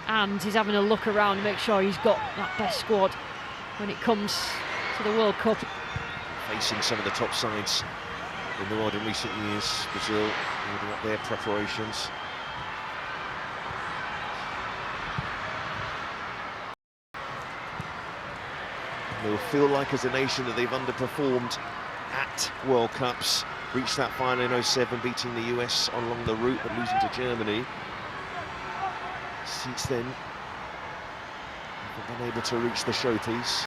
and he's having a look around to make sure he's got that best squad when it comes to the World Cup. Facing some of the top sides in the world in recent years, Brazil building up their preparations. They'll feel like as a nation that they've underperformed at World Cups. Reached that final in 07, beating the US along the route, but losing to Germany. Since then, they've been able to reach the showpiece.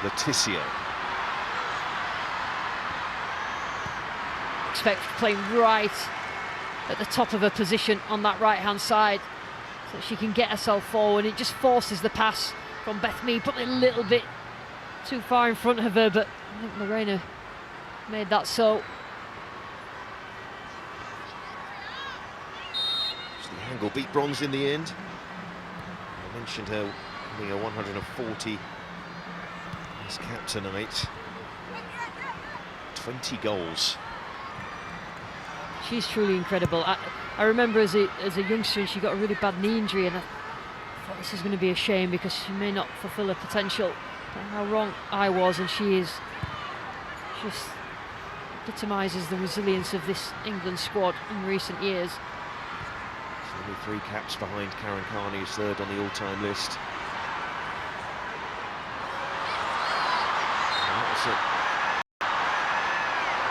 Leticia. Expect playing right at the top of her position on that right-hand side, so that she can get herself forward. It just forces the pass from Beth Mead, probably a little bit too far in front of her, but I think Lorena made that so. The angle beat bronze in the end. I mentioned her winning a 140 as cap tonight. 20 goals. She's truly incredible. I remember as a youngster, she got a really bad knee injury, and I thought this is going to be a shame because she may not fulfill her potential. But how wrong I was, and she is just epitomises the resilience of this England squad in recent years. She's only 3 caps behind Karen Carney, who's third on the all-time list. And that was a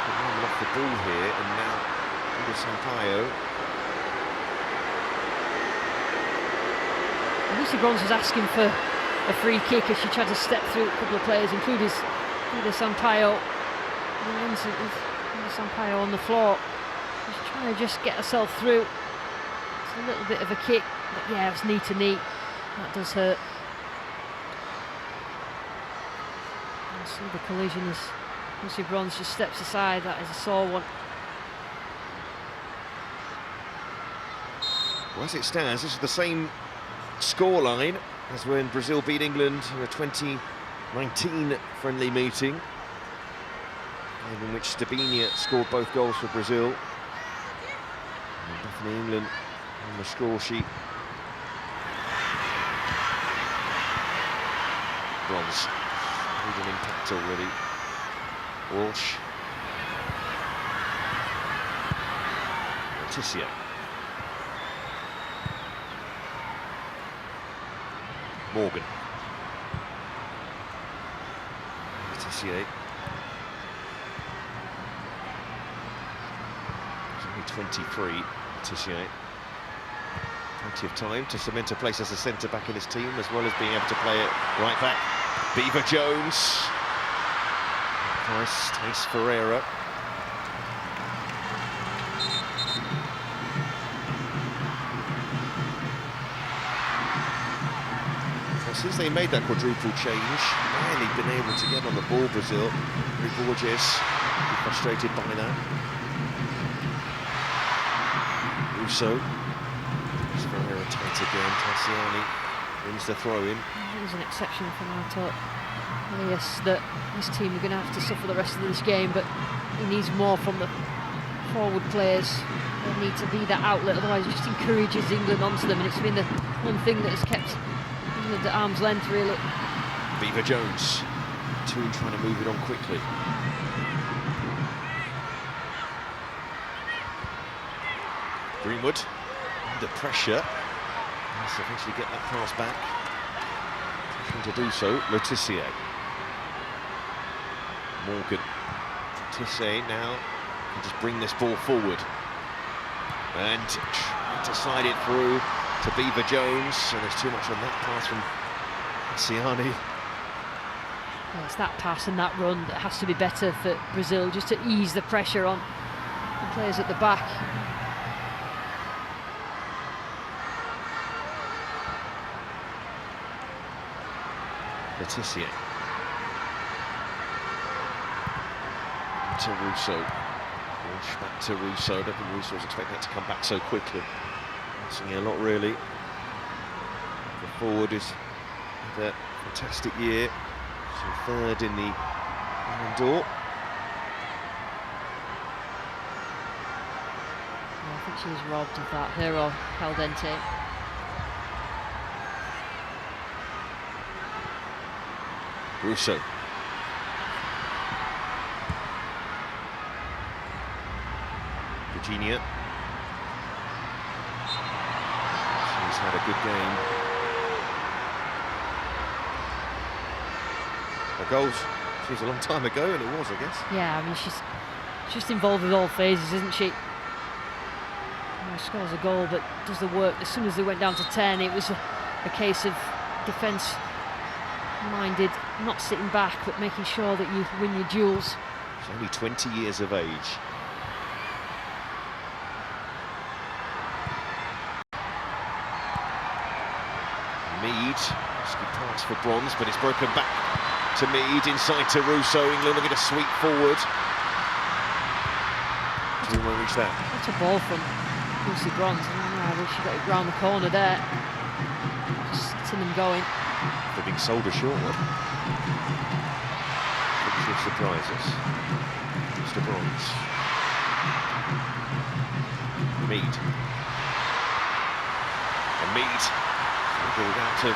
good moment off the ball here, and now Sampaio. Lucy Bronze was asking for a free kick as she tried to step through a couple of players, including Sampaio. Sampaio on the floor. She's trying to just get herself through. It's a little bit of a kick, but yeah, it's knee to knee. That does hurt. I see the collision as Lucy Bronze just steps aside. That is a sore one. Well, as it stands, this is the same scoreline as when Brazil beat England in a 2019 friendly meeting, in which Stebinia scored both goals for Brazil. And definitely England on the score sheet. Bronze made an impact already. Walsh. Leticia. Morgan. Leticia. She's only 23, Leticia. Plenty of time to cement a place as a centre-back in his team, as well as being able to play it right back. Beaver Jones. Nice, Tace Ferreira. Since they made that quadruple change, barely been able to get on the ball, Brazil. Borges, frustrated by that. Russo. Ferreira tight again. Tassiani wins the throw-in. It was an exception from Arto. Yes, that this team are going to have to suffer the rest of this game, but he needs more from the forward players. They need to be that outlet, otherwise it just encourages England onto them, and it's been the one thing that has kept at arm's length, really. Beaver Jones, Toon trying to move it on quickly. Greenwood under pressure. Let's eventually get that pass back. Trying to do so. Leticia. Morgan. Leticia now can just bring this ball forward and trying to slide it through to Beaver Jones, and there's too much on that pass from Siani. Yeah, it's that pass and that run that has to be better for Brazil, just to ease the pressure on the players at the back. Leticia. To Russo. Walsh back to Russo. I don't think Russo was expecting that to come back so quickly. Missing a lot, really. The forward is had a fantastic year. So third in the Ballon d'Or. Yeah, I think she was robbed of that, her or Caldente. Russo. Virginia. She's had a good game. A goal seems a long time ago, and it was, I guess. Yeah, I mean, she's just involved with all phases, isn't she? Scores a goal, but does the work. As soon as they went down to 10, it was a case of defence-minded, not sitting back, but making sure that you win your duels. She's only 20 years of age. Mead, risky pass for Bronze, but it's broken back to Mead, inside to Russo. England looking to sweep forward. Do we reach that? That's a ball from Lucy Bronze. I wish she got it round the corner there. Just getting them going. They're being sold ashore. Should surprise us. Mr. Bronze. Mead. And Mead. Out of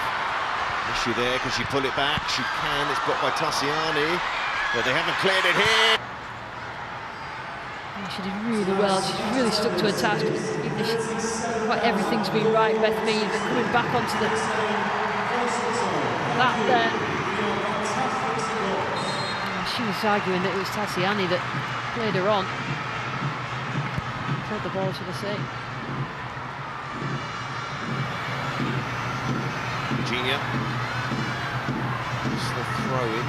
issue there. Can she pull it back? She can. It's blocked by Tassiani. But they haven't cleared it here. She did really well. She really stuck to her task. Quite everything's been right. Beth Mead coming back onto the that there. She was arguing that it was Tassiani that played her on. Played the ball, should I say? Virginia. Just the throw in.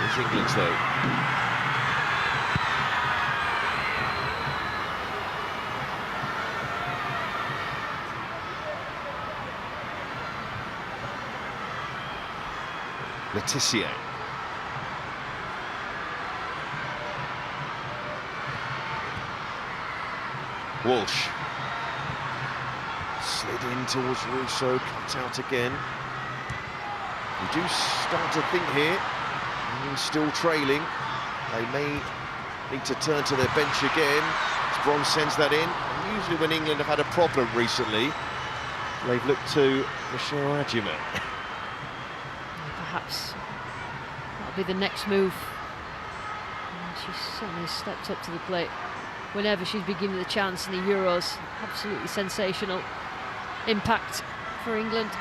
It's England's though. Letitia. Walsh. Slid in towards Russo, cut out again. We do start to think here, still trailing. They may need to turn to their bench again. As Bronze sends that in. And usually when England have had a problem recently, they've looked to Michelle Adjuma. Perhaps that'll be the next move. She certainly stepped up to the plate whenever she's been given the chance in the Euros. Absolutely sensational impact for England.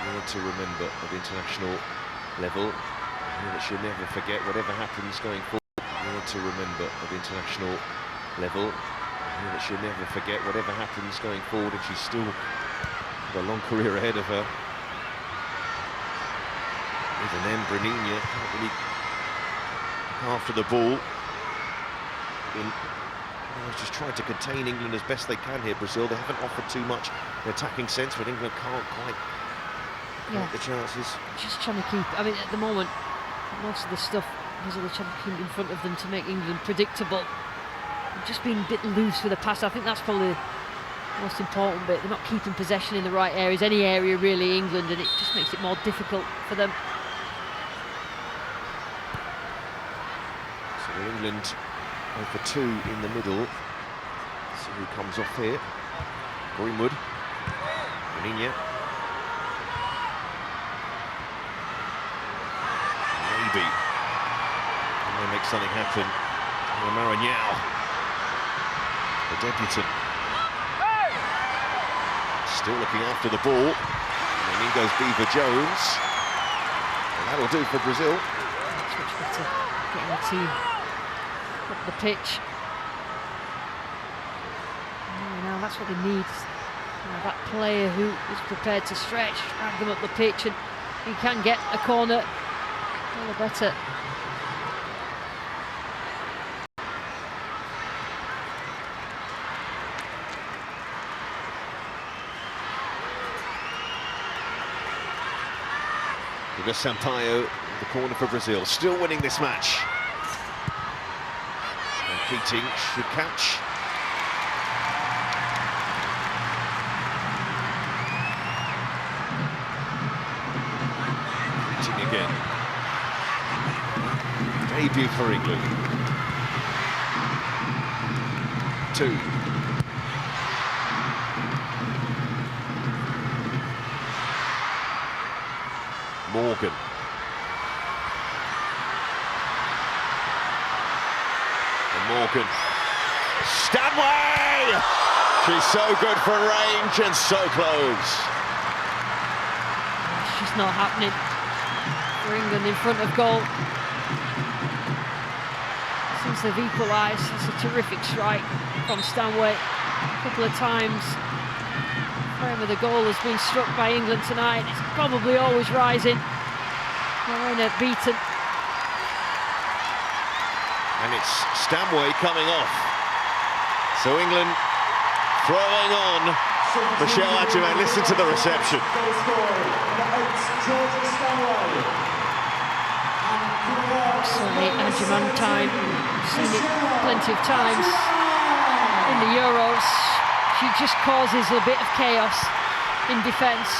Word to remember at international level. That she'll never forget whatever happens going forward. Word to remember at international level. That she'll never forget whatever happens going forward, and she's still got a long career ahead of her. Even then, Bruninia can't really look after the ball. Just trying to contain England as best they can here, Brazil. They haven't offered too much in attacking sense, but England can't quite get the chances. Just trying to keep, I mean, at the moment, most of the stuff Brazil are trying to keep in front of them to make England predictable. They've just been a bit loose with the pass. I think that's probably the most important bit. They're not keeping possession in the right areas, any area really, England, and it just makes it more difficult for them. So England over 2 in the middle. See who comes off here. Greenwood. Bruninia. Maybe. They may make something happen. Maranyao, the debutant. Still looking after the ball. And in goes Beaver Jones. And that'll do for Brazil. It's much better getting the team up the pitch. Now that's what they need. That player who is prepared to stretch, drag them up the pitch, and he can get a corner. All the better. Sampaio, the corner for Brazil, still winning this match. And Keating should catch. Keating again. Debut for England. 2. Morgan. And Morgan. Stanway! She's so good for range and so close. She's not happening for England in front of goal. Since they've equalised, it's a terrific strike from Stanway. A couple of times, the frame of the goal has been struck by England tonight. It's probably always rising. Lorena beaten. And it's Stanway coming off. So England throwing on Michelle Adjumang. Listen to the reception. Certainly Adjumang time. We've seen it plenty of times in the Euros. She just causes a bit of chaos in defence.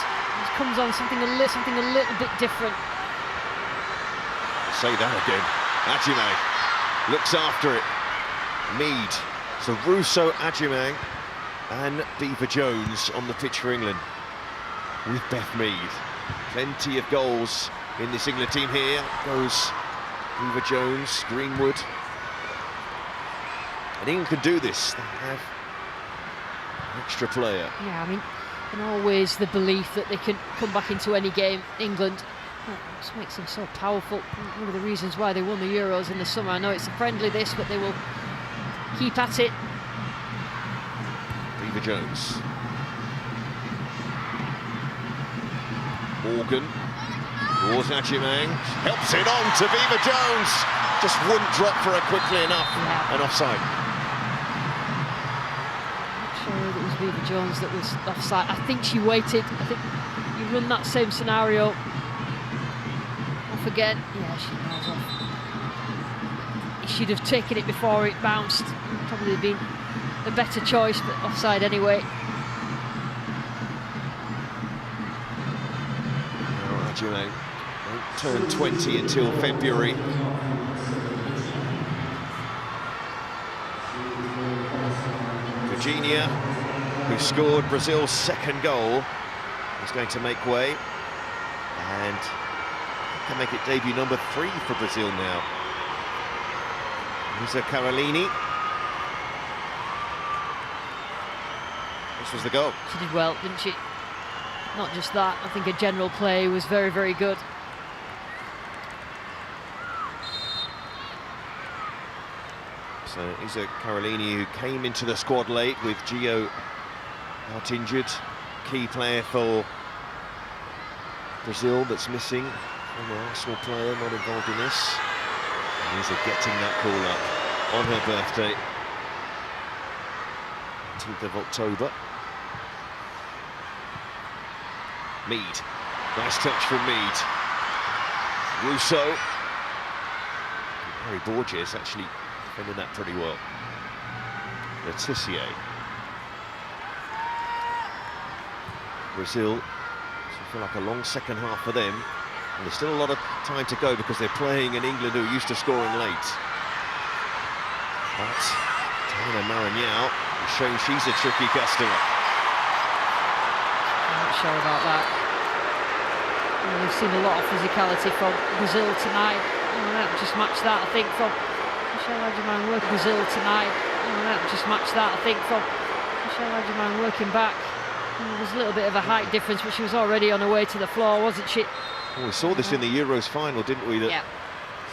It comes on something a little bit different. Say that again. Adjumang looks after it. Mead. So Russo, Adjumang and Beaver-Jones on the pitch for England with Beth Mead. Plenty of goals in this England team. Here goes Beaver-Jones, Greenwood. And England can do this. They have an extra player. Yeah, I mean, and always the belief that they can come back into any game. England, that just makes them so powerful. One of the reasons why they won the Euros in the summer. I know it's a friendly this, but they will keep at it. Beaver-Jones. Morgan. Towards Adjumang. Helps it on to Beaver-Jones. Just wouldn't drop for her quickly enough. Yeah. And offside. Not sure that it was Beaver-Jones that was offside. I think she waited. I think you run that same scenario off again. Yeah, she was off. She'd have taken it before it bounced. Probably been a better choice, but offside anyway. Now Adjumang won't turn 20 until February. Virginia, who scored Brazil's second goal, is going to make way and can make it debut number 3 for Brazil now. Lisa Carolini. This was the goal. She did well, didn't she? Not just that, I think her general play was very, very good. So Isa Carolini, who came into the squad late with Gio out injured, key player for Brazil that's missing. Former Arsenal player not involved in this. And Isa getting that call up on her birthday, 10th of October. Mead, nice touch from Mead. Russo. Harry Borges actually defending that pretty well. Letitia. Brazil, so feel like a long second half for them. And there's still a lot of time to go because they're playing in England, who are used to scoring late. But Diana Marignal has shown she's a tricky customer. I'm not sure about that. Well, we've seen a lot of physicality from Brazil tonight. That just matched that, I think, from Michelle Adjumang working Brazil tonight. That just matched that, I think, from Michelle Adjumang working back. There's a little bit of a height difference, but she was already on her way to the floor, wasn't she? Well, we saw this in the Euros final, didn't we? That yeah.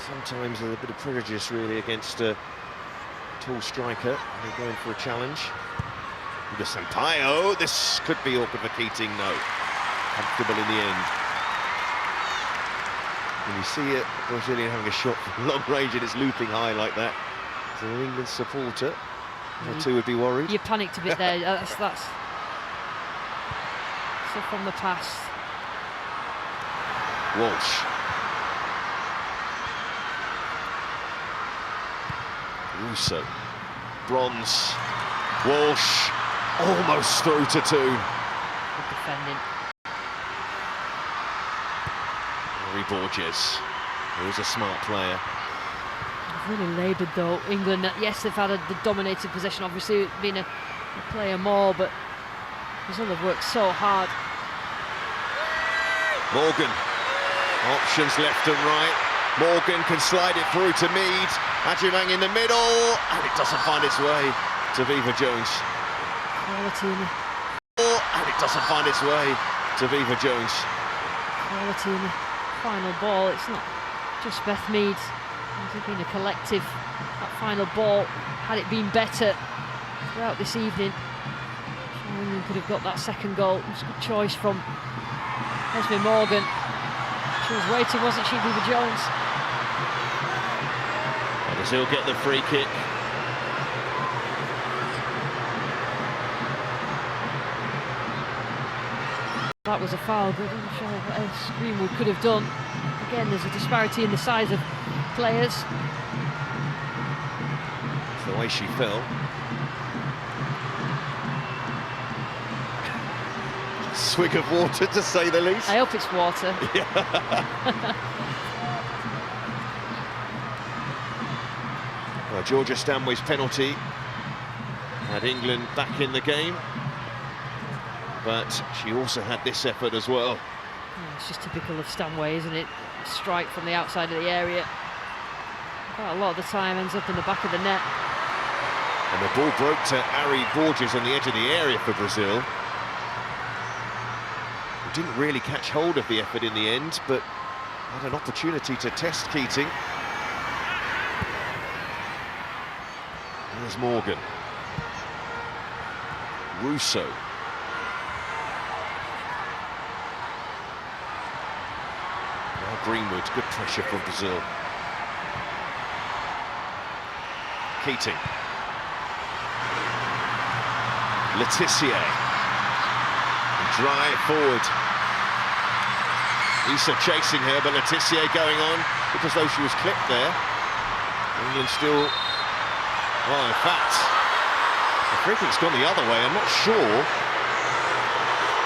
Sometimes there's a bit of prejudice, really, against a tall striker. They're going for a challenge. The Sampaio, this could be awkward for Keating. No, comfortable in the end. When you see a Brazilian having a shot from long range and it's looping high like that, as an England supporter, one or two would be worried. You panicked a bit there. That's stuff from the past. Walsh. Russo. Bronze. Walsh. Almost through to 2. Good defending. Harry Borges, who's a smart player. Really laboured though, England. Yes, they've had the dominated possession, obviously been a player more, but Brazil have worked so hard. Morgan. Options left and right. Morgan can slide it through to Mead. Ajimang in the middle, and it doesn't find its way to Viva Jones. Quality in the... And it doesn't find its way to Viva Jones. Quality in the final ball. It's not just Beth Mead. It's been a collective. That final ball, had it been better throughout this evening, England could have got that second goal. It was a good choice from Esme Morgan. She was waiting, wasn't she, Viva Jones? Brazil get the free kick. That was a foul, but I'm not sure what else Greenwood could have done. Again, there's a disparity in the size of players. It's the way she fell. Swig of water, to say the least. I hope it's water. Well, Georgia Stanway's penalty had England back in the game, but she also had this effort as well. Yeah, it's just typical of Stanway, isn't it? Strike from the outside of the area. Quite a lot of the time ends up in the back of the net. And the ball broke to Ari Borges on the edge of the area for Brazil. Who didn't really catch hold of the effort in the end, but had an opportunity to test Keating. There's Morgan. Russo. Now Greenwood, good pressure from Brazil. Keating. Letitia. Drive forward. Issa chasing her, but Letitia going on, because though she was clipped there, England still... Well, in fact, the free kick's gone the other way. I'm not sure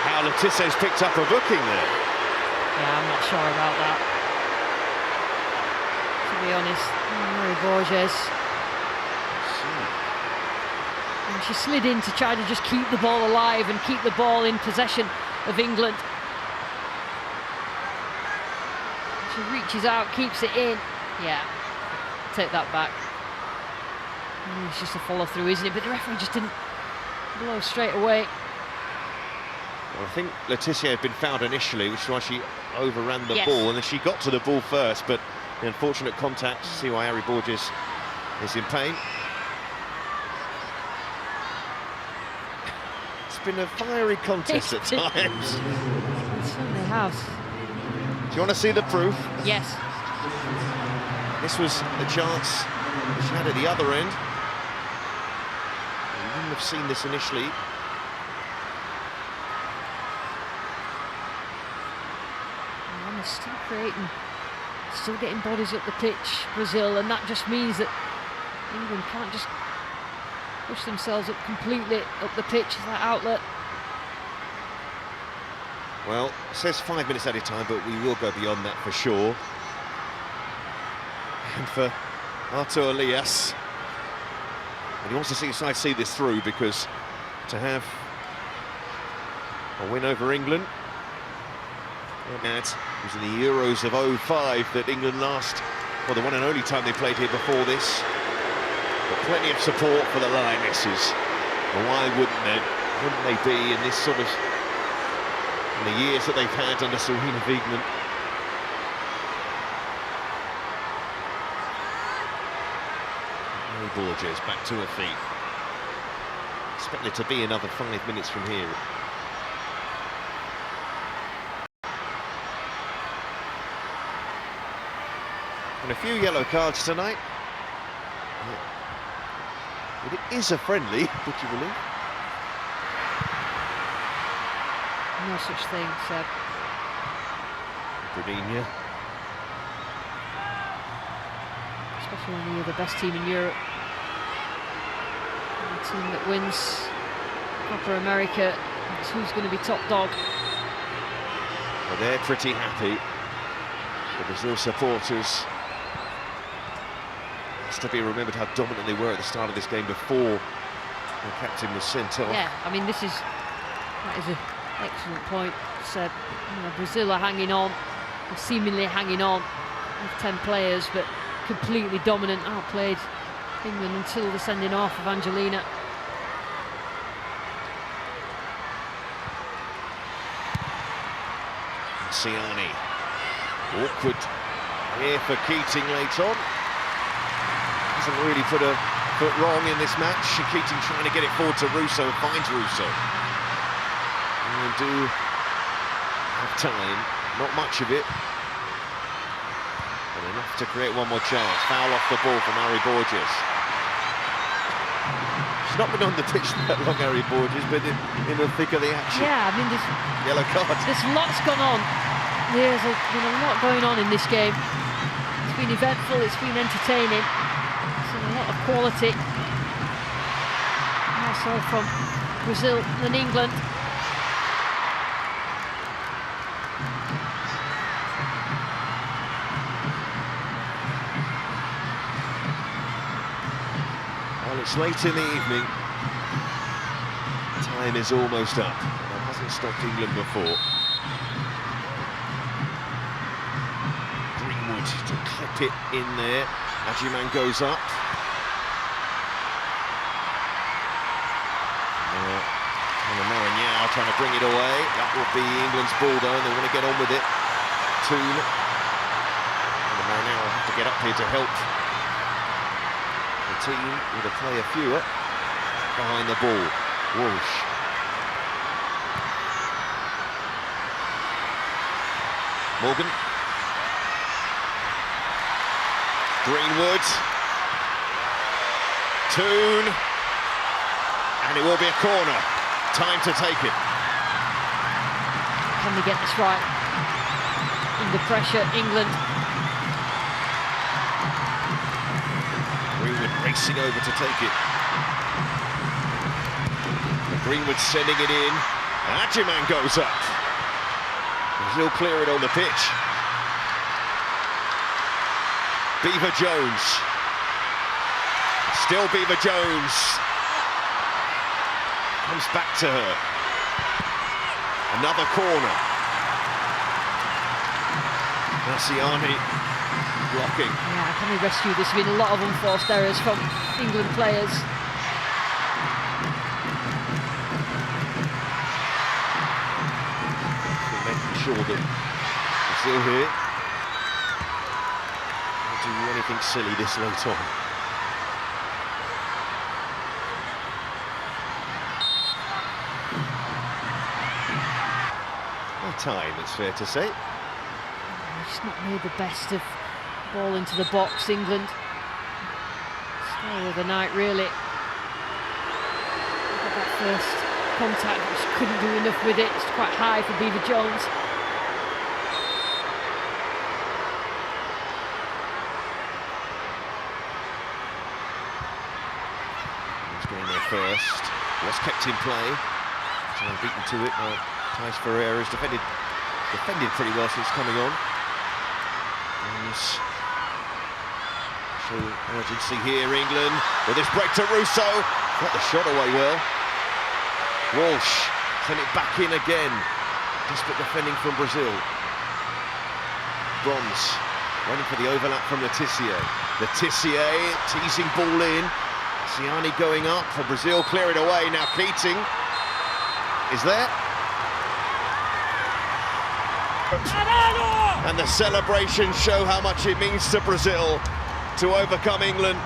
how Letitia's picked up a booking there. Yeah, I'm not sure about that, to be honest. Mary Borges. And she slid in to try to just keep the ball alive and keep the ball in possession of England. She reaches out, keeps it in. Yeah, take that back. It's just a follow-through, isn't it? But the referee just didn't blow straight away. Well, I think Letitia had been fouled initially, which is why she overran the Yes. ball, and then she got to the ball first, but the unfortunate contact, see why Ari Borges is in pain. It's been a fiery contest at times. It certainly has. Do you want to see the proof? Yes. This was the chance she had at the other end. You wouldn't have seen this initially. And they're still creating, still getting bodies up the pitch, Brazil, and that just means that England can't just push themselves up completely up the pitch as that outlet. Well, it says 5 minutes at a time, but we will go beyond that for sure. And for Artur Elias, and he wants to see his side see this through, because to have a win over England, it was in the Euros of 05 that England last, well, the one and only time they played here before this. But plenty of support for the Lionesses. Well, why wouldn't they be in this sort of, in the years that they've had under Serena Wiegmann? Mary Borges back to her feet. Expected to be another 5 minutes from here. And a few yellow cards tonight. But it is a friendly, would you believe? No such thing, Seb. Bradinha. Especially when you're the best team in Europe. And the team that wins Copa America, that's who's going to be top dog. Well, they're pretty happy. The Brazil supporters. It's to be remembered how dominant they were at the start of this game before the captain was sent off. Yeah, I mean, that is an excellent point, Seb. You know, Brazil are hanging on. seemingly hanging on with 10 players, but completely dominant, outplayed England until the sending off of Angelina. Siani. Awkward here for Keating late on. Hasn't really put a foot wrong in this match. Keating trying to get it forward to Russo, finds Russo. And do have time, not much of it, but enough to create one more chance. Foul off the ball from Harry Borges. She's not been on the pitch that long, Harry Borges, but in the thick of the action. Yeah, I mean, Yellow card. there's lots gone on. There's been a lot going on in this game. It's been eventful, it's been entertaining. It's a lot of quality. Also from Brazil and England. Well, it's late in the evening. Time is almost up. That hasn't stopped England before. Greenwood to clip it in there. Ajiman goes up. Now trying to bring it away. That will be England's ball though, and they want to get on with it. Toon. And now will have to get up here to help the team with a player fewer behind the ball. Walsh. Morgan. Greenwood. Toon. And it will be a corner. Time to take it. Can they get this right? Under pressure, England. Greenwood racing over to take it. Greenwood sending it in. Ajiman goes up. He'll clear it on the pitch. Beaver Jones. Still Beaver Jones. Comes back to her. Another corner. Siani blocking. Yeah, can we rescue this? There's been a lot of unforced errors from England players. Making sure that we're still here. Don't do anything silly this late on. Time, it's fair to say. He's not made the best of ball into the box, England. Story of the night, really. Got that first contact, which couldn't do enough with it. It's quite high for Beaver Jones. He's going there first. Was kept in play. So beaten to it. Thais Ferreira has defended pretty well since coming on. And show urgency here, England. With this break to Russo. Got the shot away well. Walsh sent it back in again. Desperate defending from Brazil. Bronze waiting for the overlap from Letitia. Letitia teasing ball in. Siani going up for Brazil, clear it away. Now Keating is there. And the celebrations show how much it means to Brazil to overcome England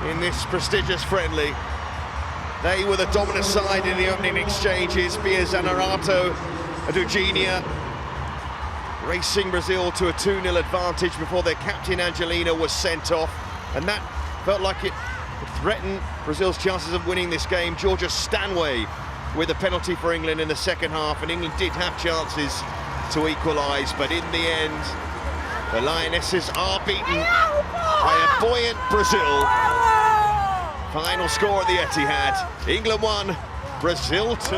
in this prestigious friendly. They were the dominant side in the opening exchanges. Bia Zanerato and Eugenia racing Brazil to a 2-0 advantage before their captain Angelina was sent off. And that felt like it would threaten Brazil's chances of winning this game. Georgia Stanway with a penalty for England in the second half, and England did have chances to equalise, but in the end, the Lionesses are beaten by a buoyant Brazil. Final score at the Etihad, England 1, Brazil 2.